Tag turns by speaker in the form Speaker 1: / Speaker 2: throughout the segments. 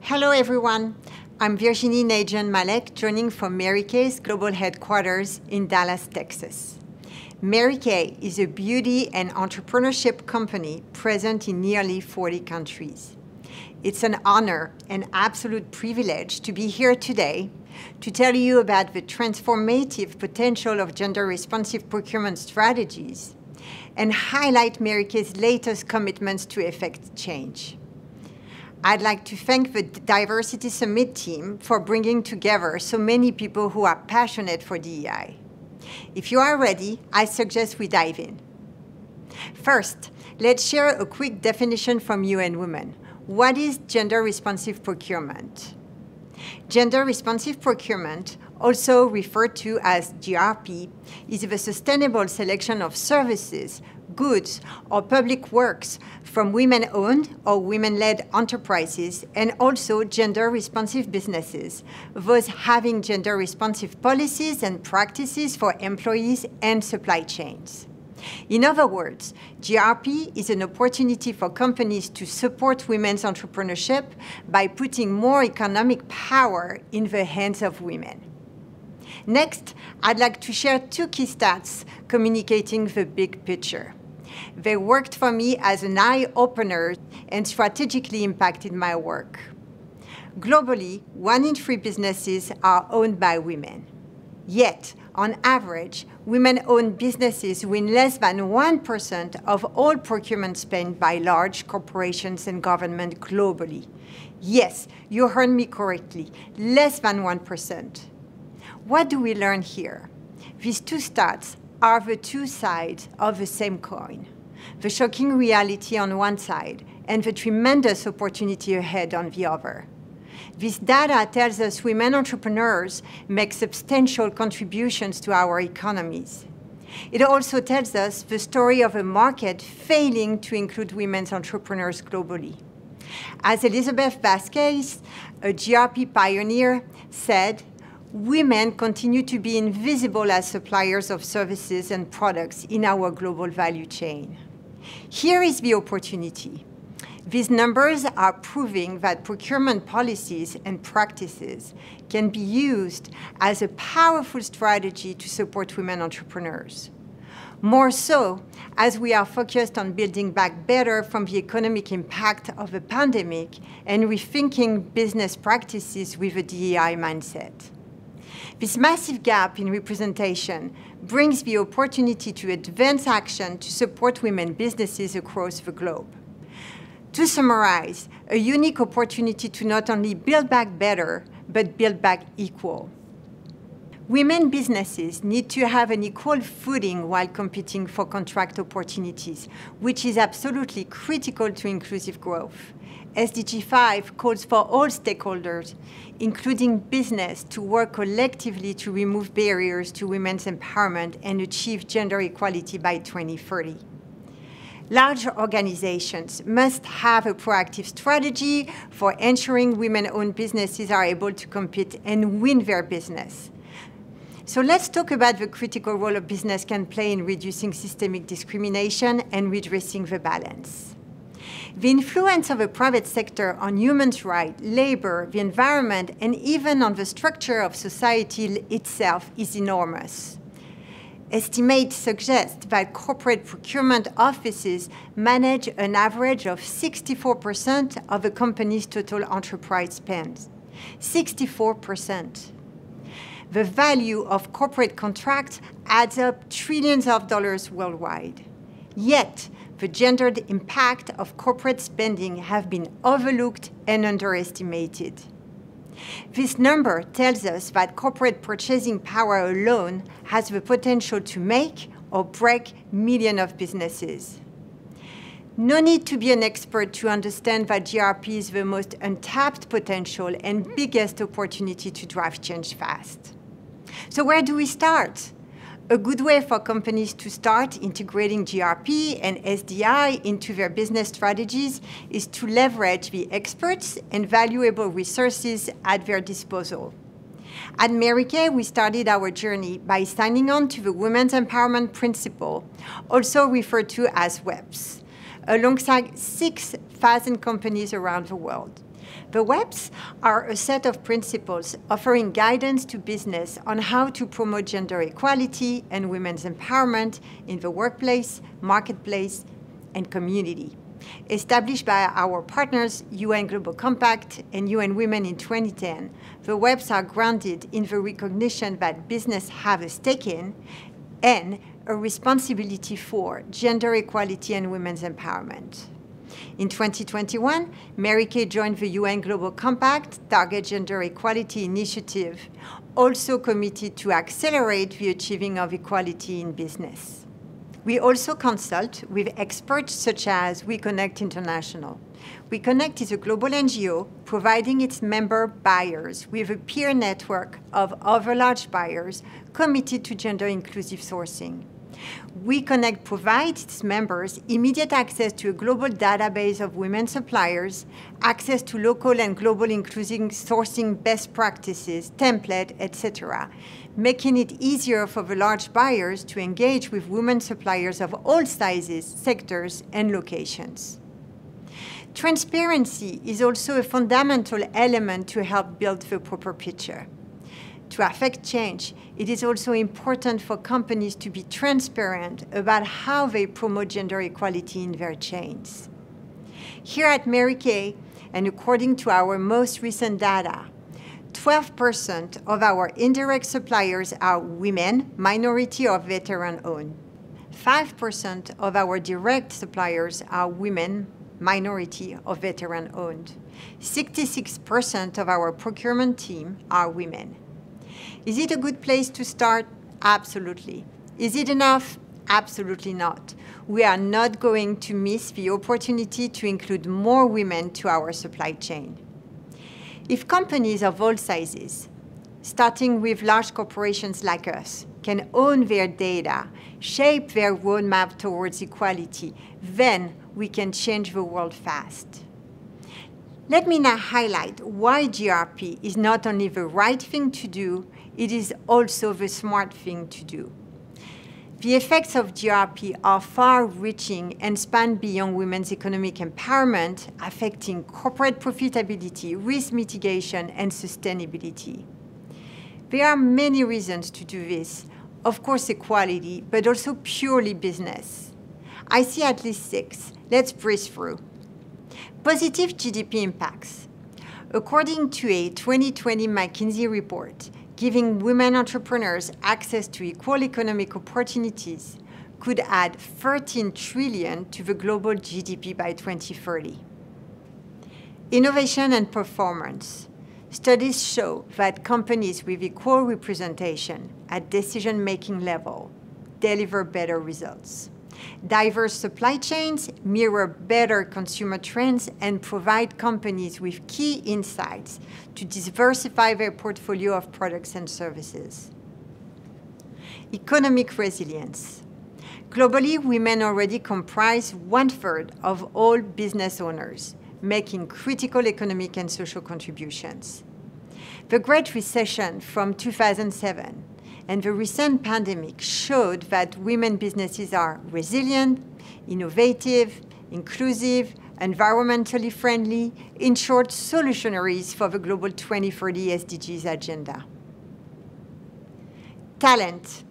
Speaker 1: Hello, everyone. I'm Virginie Naigeon-Malek, joining from Mary Kay's global headquarters in Dallas, Texas. Mary Kay is a beauty and entrepreneurship company present in nearly 40 countries. It's an honor and absolute privilege to be here today to tell you about the transformative potential of gender-responsive procurement strategies and highlight Mary Kay's latest commitments to effect change. I'd like to thank the Diversity Summit team for bringing together so many people who are passionate for DEI. If you are ready, I suggest we dive in. First, let's share a quick definition from UN Women. What is gender-responsive procurement? Gender-responsive procurement, also referred to as GRP, is the sustainable selection of services, goods, or public works from women-owned or women-led enterprises and also gender-responsive businesses, thus having gender-responsive policies and practices for employees and supply chains. In other words, GRP is an opportunity for companies to support women's entrepreneurship by putting more economic power in the hands of women. Next, I'd like to share two key stats communicating the big picture. They worked for me as an eye-opener and strategically impacted my work. Globally, 1 in 3 businesses are owned by women. Yet, on average, women-owned businesses win less than 1% of all procurement spent by large corporations and government globally. Yes, you heard me correctly, less than 1%. What do we learn here? These two stats are the two sides of the same coin. The shocking reality on one side and the tremendous opportunity ahead on the other. This data tells us women entrepreneurs make substantial contributions to our economies. It also tells us the story of a market failing to include women's entrepreneurs globally. As Elizabeth Vasquez, a GRP pioneer, said, women continue to be invisible as suppliers of services and products in our global value chain. Here is the opportunity. These numbers are proving that procurement policies and practices can be used as a powerful strategy to support women entrepreneurs. More so, as we are focused on building back better from the economic impact of the pandemic and rethinking business practices with a DEI mindset. This massive gap in representation brings the opportunity to advance action to support women businesses across the globe. To summarize, a unique opportunity to not only build back better, but build back equal. Women businesses need to have an equal footing while competing for contract opportunities, which is absolutely critical to inclusive growth. SDG 5 calls for all stakeholders, including business, to work collectively to remove barriers to women's empowerment and achieve gender equality by 2030. Large organizations must have a proactive strategy for ensuring women-owned businesses are able to compete and win their business. So let's talk about the critical role a business can play in reducing systemic discrimination and redressing the balance. The influence of the private sector on human rights, labor, the environment, and even on the structure of society itself is enormous. Estimates suggest that corporate procurement offices manage an average of 64% of a company's total enterprise spend. 64%. The value of corporate contracts adds up trillions of dollars worldwide. Yet, the gendered impact of corporate spending have been overlooked and underestimated. This number tells us that corporate purchasing power alone has the potential to make or break millions of businesses. No need to be an expert to understand that GRP is the most untapped potential and biggest opportunity to drive change fast. So where do we start? A good way for companies to start integrating GRP and SDI into their business strategies is to leverage the experts and valuable resources at their disposal. At Mary Kay, we started our journey by signing on to the Women's Empowerment Principle, also referred to as WEPS, alongside 6,000 companies around the world. The WEPs are a set of principles offering guidance to business on how to promote gender equality and women's empowerment in the workplace, marketplace, and community. Established by our partners, UN Global Compact and UN Women in 2010, the WEPs are grounded in the recognition that business have a stake in and a responsibility for gender equality and women's empowerment. In 2021, Mary Kay joined the UN Global Compact Target Gender Equality Initiative, also committed to accelerate the achieving of equality in business. We also consult with experts such as We Connect International. We Connect is a global NGO providing its member buyers with a peer network of other large buyers committed to gender-inclusive sourcing. We Connect provides its members immediate access to a global database of women suppliers, access to local and global inclusive sourcing best practices, template, etc., making it easier for the large buyers to engage with women suppliers of all sizes, sectors, and locations. Transparency is also a fundamental element to help build the proper picture. To affect change, it is also important for companies to be transparent about how they promote gender equality in their chains. Here at Mary Kay, and according to our most recent data, 12% of our indirect suppliers are women, minority, or veteran-owned. 5% of our direct suppliers are women, minority, or veteran-owned. 66% of our procurement team are women. Is it a good place to start? Absolutely. Is it enough? Absolutely not. We are not going to miss the opportunity to include more women to our supply chain. If companies of all sizes, starting with large corporations like us, can own their data, shape their roadmap towards equality, then we can change the world fast. Let me now highlight why GRP is not only the right thing to do, it is also the smart thing to do. The effects of GRP are far-reaching and span beyond women's economic empowerment, affecting corporate profitability, risk mitigation, and sustainability. There are many reasons to do this. Of course, equality, but also purely business. I see at least 6. Let's breeze through. Positive GDP impacts. According to a 2020 McKinsey report, giving women entrepreneurs access to equal economic opportunities could add 13 trillion to the global GDP by 2030. Innovation and performance. Studies show that companies with equal representation at decision-making level deliver better results. Diverse supply chains mirror better consumer trends and provide companies with key insights to diversify their portfolio of products and services. Economic resilience. Globally, women already comprise 1/3 of all business owners, making critical economic and social contributions. The Great Recession from 2007 and the recent pandemic showed that women businesses are resilient, innovative, inclusive, environmentally friendly, in short, solutionaries for the global 2030 SDGs agenda. Talent.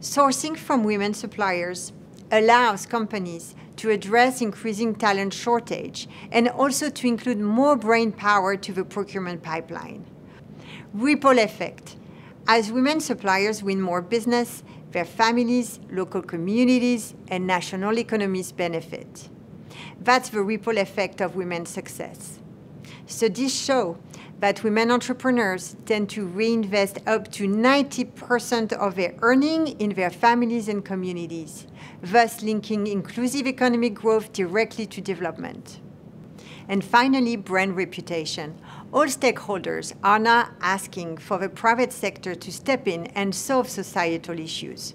Speaker 1: Sourcing from women suppliers allows companies to address increasing talent shortage and also to include more brain power to the procurement pipeline. Ripple effect. As women suppliers win more business, their families, local communities, and national economies benefit. That's the ripple effect of women's success. Studies show that women entrepreneurs tend to reinvest up to 90% of their earning in their families and communities, thus linking inclusive economic growth directly to development. And finally, brand reputation. All stakeholders are now asking for the private sector to step in and solve societal issues.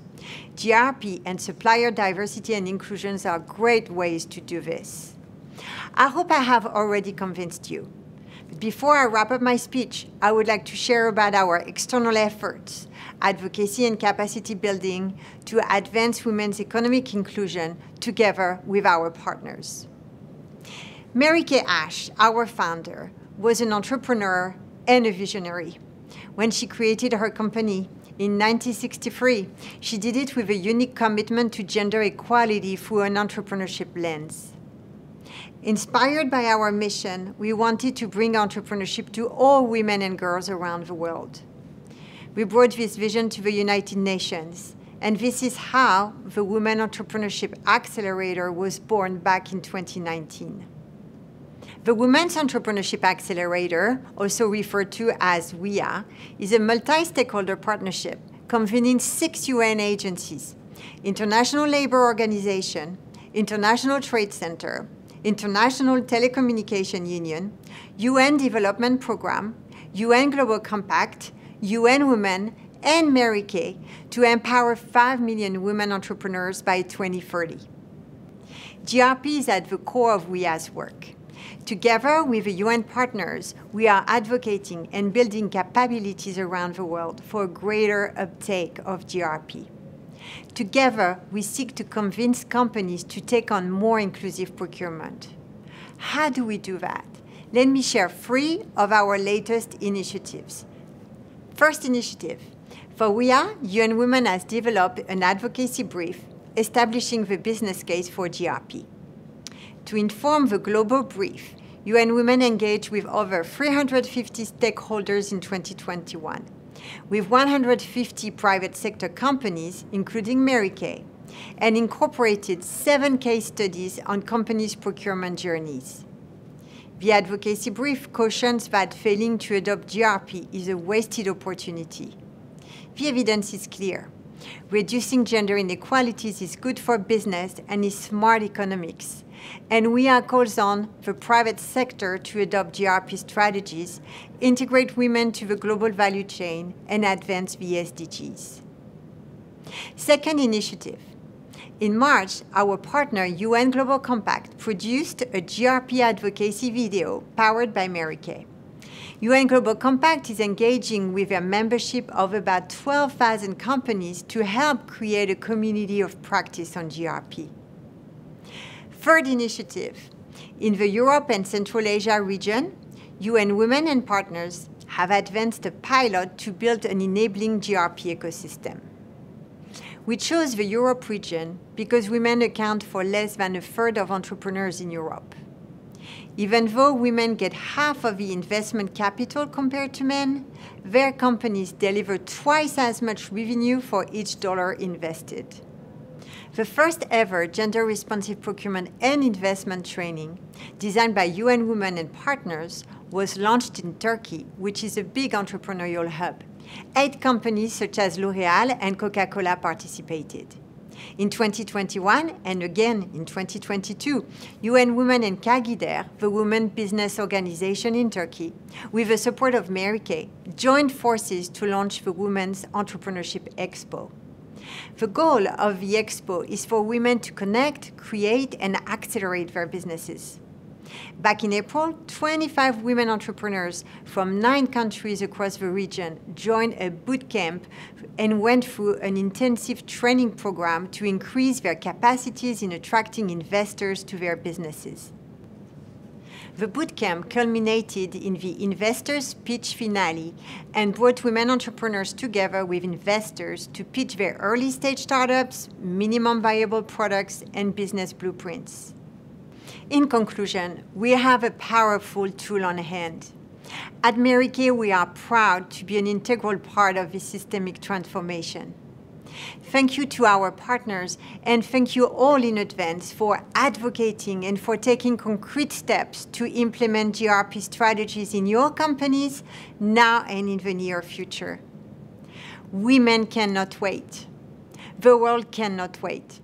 Speaker 1: GRP and supplier diversity and inclusions are great ways to do this. I hope I have already convinced you. But before I wrap up my speech, I would like to share about our external efforts, advocacy and capacity building to advance women's economic inclusion together with our partners. Mary Kay Ash, our founder, was an entrepreneur and a visionary. When she created her company in 1963, she did it with a unique commitment to gender equality through an entrepreneurship lens. Inspired by our mission, we wanted to bring entrepreneurship to all women and girls around the world. We brought this vision to the United Nations, and this is how the Women Entrepreneurship Accelerator was born back in 2019. The Women's Entrepreneurship Accelerator, also referred to as WIA, is a multi-stakeholder partnership convening 6 UN agencies: International Labour Organization, International Trade Center, International Telecommunication Union, UN Development Programme, UN Global Compact, UN Women, and Mary Kay to empower 5 million women entrepreneurs by 2030. GRP is at the core of WIA's work. Together with the UN partners, we are advocating and building capabilities around the world for a greater uptake of GRP. Together, we seek to convince companies to take on more inclusive procurement. How do we do that? Let me share 3 of our latest initiatives. First initiative. For WIA, UN Women has developed an advocacy brief establishing the business case for GRP. To inform the global brief, UN Women engaged with over 350 stakeholders in 2021, with 150 private sector companies, including Mary Kay, and incorporated 7 case studies on companies' procurement journeys. The advocacy brief cautions that failing to adopt GRP is a wasted opportunity. The evidence is clear. Reducing gender inequalities is good for business and is smart economics. And WIA calls on the private sector to adopt GRP strategies, integrate women to the global value chain, and advance the SDGs. Second initiative. In March, our partner UN Global Compact produced a GRP advocacy video powered by Mary Kay. UN Global Compact is engaging with a membership of about 12,000 companies to help create a community of practice on GRP. Third initiative. In the Europe and Central Asia region, UN Women and partners have advanced a pilot to build an enabling GRP ecosystem. We chose the Europe region because women account for less than a third of entrepreneurs in Europe. Even though women get half of the investment capital compared to men, their companies deliver twice as much revenue for each dollar invested. The first ever gender-responsive procurement and investment training, designed by UN Women and partners, was launched in Turkey, which is a big entrepreneurial hub. 8 companies such as L'Oréal and Coca-Cola participated. In 2021 and again in 2022, UN Women and Kagider, the women business organization in Turkey, with the support of Mary Kay, joined forces to launch the Women's Entrepreneurship Expo. The goal of the Expo is for women to connect, create, and accelerate their businesses. Back in April, 25 women entrepreneurs from 9 countries across the region joined a boot camp and went through an intensive training program to increase their capacities in attracting investors to their businesses. The bootcamp culminated in the investors' pitch finale and brought women entrepreneurs together with investors to pitch their early-stage startups, minimum viable products, and business blueprints. In conclusion, we have a powerful tool on hand. At Mary Kay, we are proud to be an integral part of this systemic transformation. Thank you to our partners, and thank you all in advance for advocating and for taking concrete steps to implement GRP strategies in your companies now and in the near future. Women cannot wait. The world cannot wait.